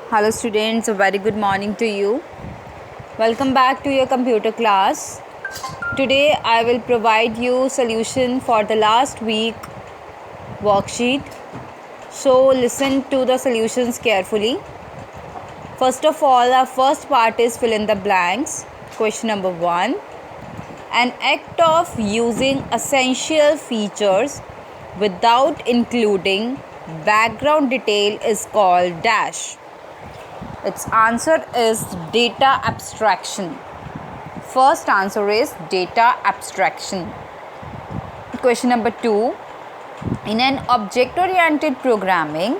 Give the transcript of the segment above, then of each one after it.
Hello students, a very good morning to you. Welcome back to your computer class. Today I will provide you solution for the last week worksheet. So listen to the solutions carefully. First of all, our first part is fill in the blanks. Question number 1. An act of using essential features without including background detail is called dash. Its answer is data abstraction. First answer is data abstraction. Question number 2. In an object-oriented programming,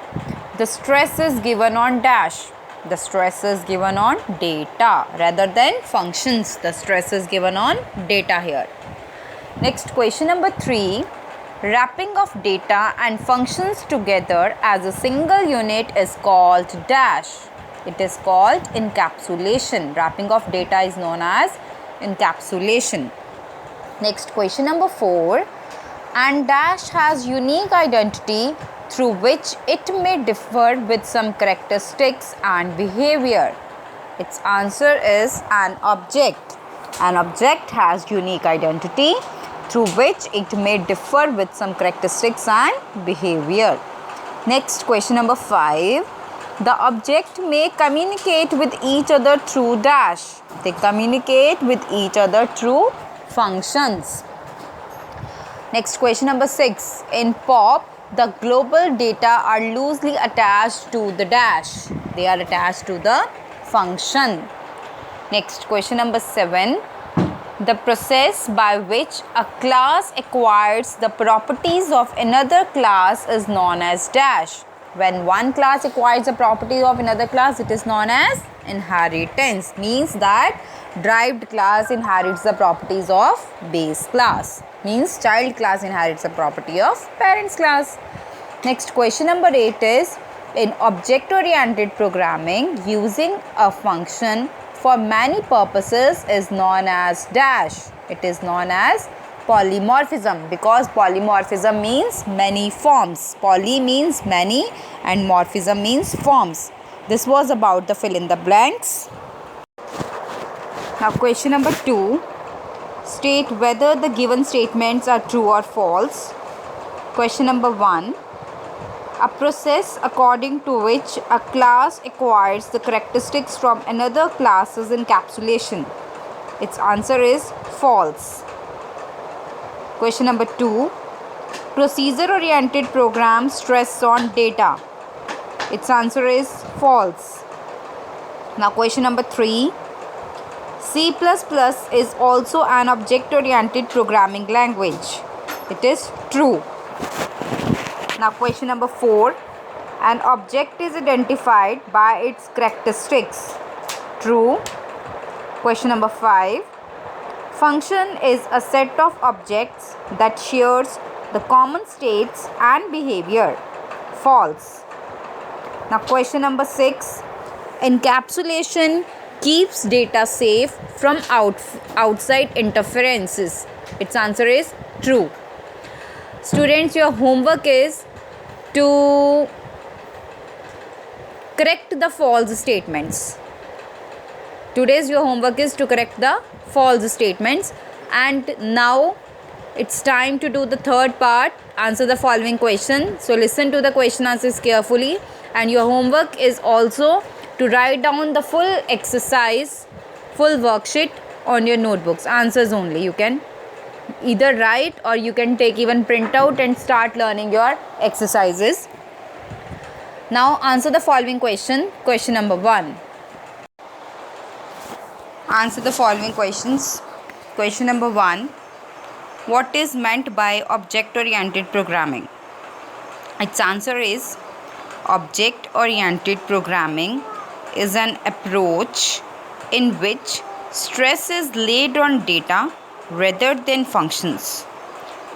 the stress is given on dash. The stress is given on data rather than functions. The stress is given on data here. Next, question number 3. Wrapping of data and functions together as a single unit is called dash. It is called encapsulation. Wrapping of data is known as encapsulation. Next, question number 4. And dash has unique identity through which it may differ with some characteristics and behavior. Its answer is an object. An object has unique identity through which it may differ with some characteristics and behavior. Next, question number 5. The object may communicate with each other through dash. They communicate with each other through functions. Next, question number 6. In POP, the global data are loosely attached to the dash. They are attached to the function. Next, question number 7. The process by which a class acquires the properties of another class is known as dash. When one class acquires the property of another class, it is known as inheritance. Means that derived class inherits the properties of base class. Means child class inherits the property of parents class. Next, question number 8 is in object-oriented programming, using a function for many purposes is known as dash. It is known as polymorphism because polymorphism means many forms. Poly means many and morphism means forms. This was about the fill in the blanks. Now question number 2. State whether the given statements are true or false. Question number 1. A process according to which a class acquires the characteristics from another class is encapsulation. Its answer is false. Question number 2. Procedure-oriented programs stress on data. Its answer is false. Now question number 3. C++ is also an object-oriented programming language. It is true. Now question number 4. An object is identified by its characteristics. True. Question number 5. Function is a set of objects that shares the common states and behavior. False. Now question number 6. Encapsulation keeps data safe from outside interferences. Its answer is true. Students, your homework is to correct the false statements. Today's your homework is to correct the false statements. And now it's time to do the third part. Answer the following question. So listen to the question answers carefully. And your homework is also to write down the full exercise, full worksheet on your notebooks. Answers only. You can either write or you can take even printout and start learning your exercises. Now answer the following question. Question number 1. Answer the following questions. Question number 1. What is meant by object-oriented programming? Its answer is object-oriented programming is an approach in which stress is laid on data rather than functions.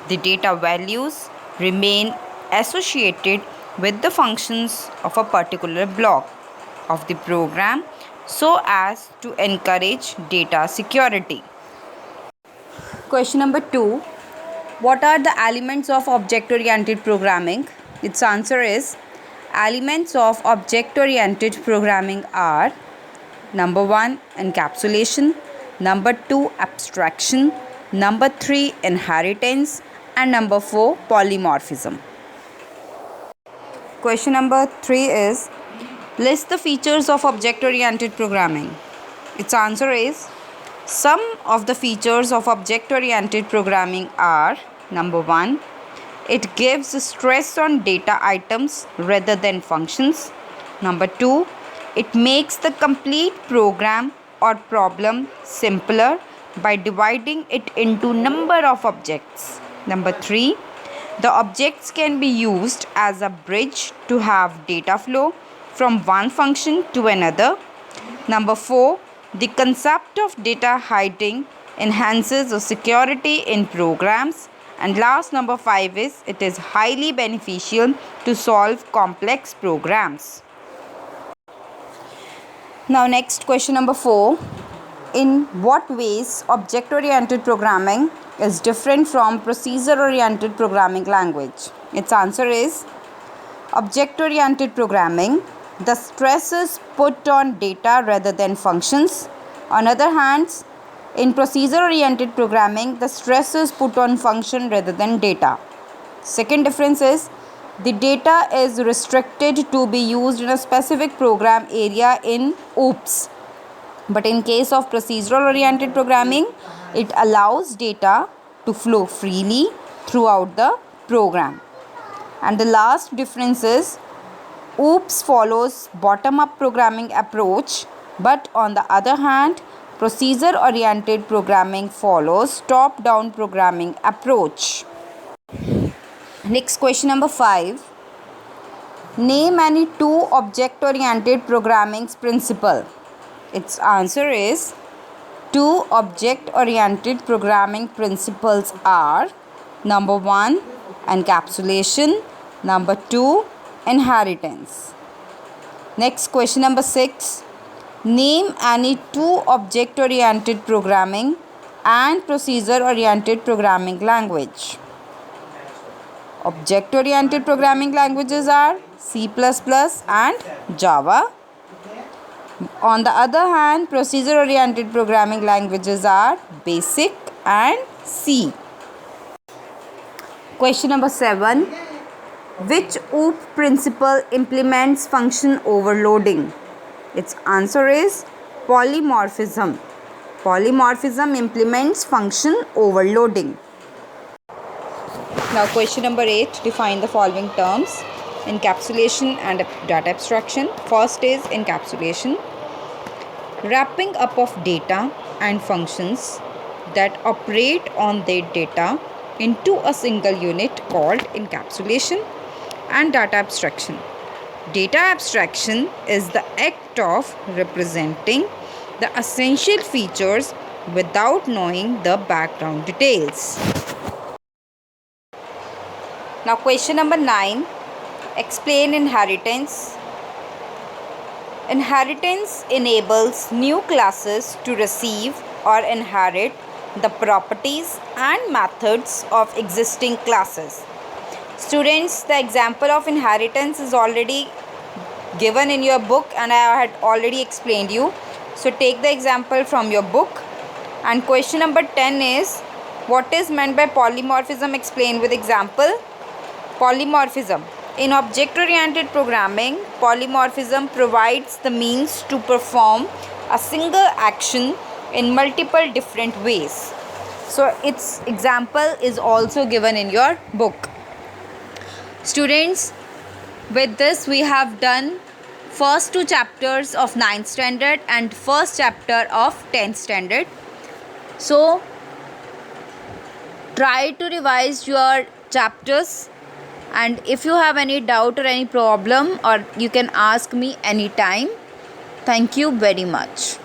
The data values remain associated with the functions of a particular block of the program so as to encourage data security. Question number 2. What are the elements of object-oriented programming? Its answer is Elements of object-oriented programming are: number 1, encapsulation; number 2, abstraction; number 3, inheritance; and number 4, polymorphism. Question number 3 is: list the features of object-oriented programming. Its answer is: some of the features of object-oriented programming are: number 1, it gives stress on data items rather than functions. Number 2, it makes the complete program or problem simpler by dividing it into number of objects. Number 3, the objects can be used as a bridge to have data flow from one function to another. Number 4, the concept of data hiding enhances the security in programs. And last, number 5 is it is highly beneficial to solve complex programs. Now next, question number 4. In what ways object-oriented programming is different from procedure-oriented programming language? Its answer is: object-oriented programming, the stress is put on data rather than functions. On other hand, in procedure-oriented programming, the stress is put on function rather than data. Second difference is the data is restricted to be used in a specific program area in OOPS. But in case of procedural-oriented programming, it allows data to flow freely throughout the program. And the last difference is OOPS follows bottom-up programming approach, but on the other hand, procedure-oriented programming follows top-down programming approach. Next, question number 5. Name any two object-oriented programming's principle. Its answer is: two object-oriented programming principles are: number 1, encapsulation; number 2, inheritance. Next, question number 6. Name any two object-oriented programming and procedure-oriented programming language. Object-oriented programming languages are C++ and Java. On the other hand, procedure-oriented programming languages are BASIC and C. Question number 7. Which OOP principle implements function overloading? Its answer is polymorphism. Polymorphism implements function overloading. Now question number 8. Define the following terms: encapsulation and data abstraction. First is encapsulation. Wrapping up of data and functions that operate on that data into a single unit called encapsulation. And data abstraction. Data abstraction is the act of representing the essential features without knowing the background details. Now question number 9. Explain inheritance. Inheritance enables new classes to receive or inherit the properties and methods of existing classes. Students, the example of inheritance is already given in your book and I had already explained you. So take the example from your book. And question number 10 is: what is meant by polymorphism? Explain with example. Polymorphism. In object-oriented programming, polymorphism provides the means to perform a single action in multiple different ways. So its example is also given in your book. Students, with this we have done first two chapters of 9th standard and first chapter of 10th standard. So try to revise your chapters, and if you have any doubt or any problem, or you can ask me anytime. Thank you very much.